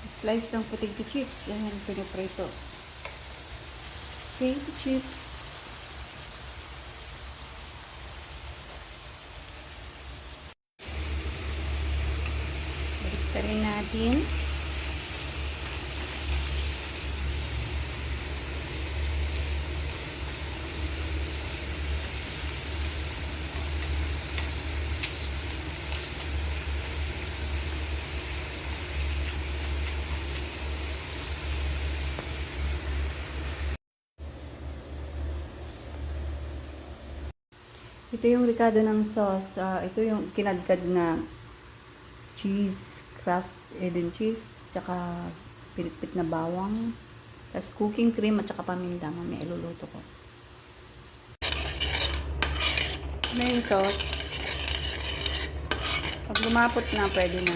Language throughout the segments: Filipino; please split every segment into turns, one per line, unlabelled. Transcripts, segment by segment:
Slice ng potato chips. Ayan, piniprito. Potato chips. Balik rin natin. Ito yung ricado ng sauce. Ito yung kinadkad na cheese, Kraft Eden cheese, tsaka pinitpit na bawang, tapos cooking cream at tsaka paminta. Mamaya iluluto ko. Ano yung sauce? Pag lumapot na, pwede na.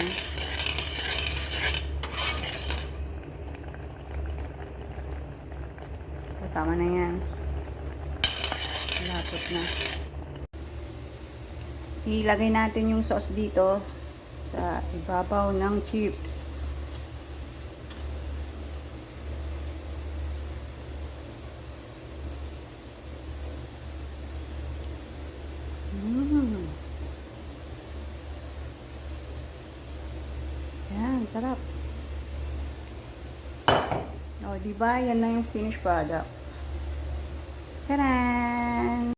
Tama na yan. Lumapot na. Ilagay natin yung sauce dito sa ibabaw ng chips. Yan, sarap. O, diba? Yan na yung finished product. Tara!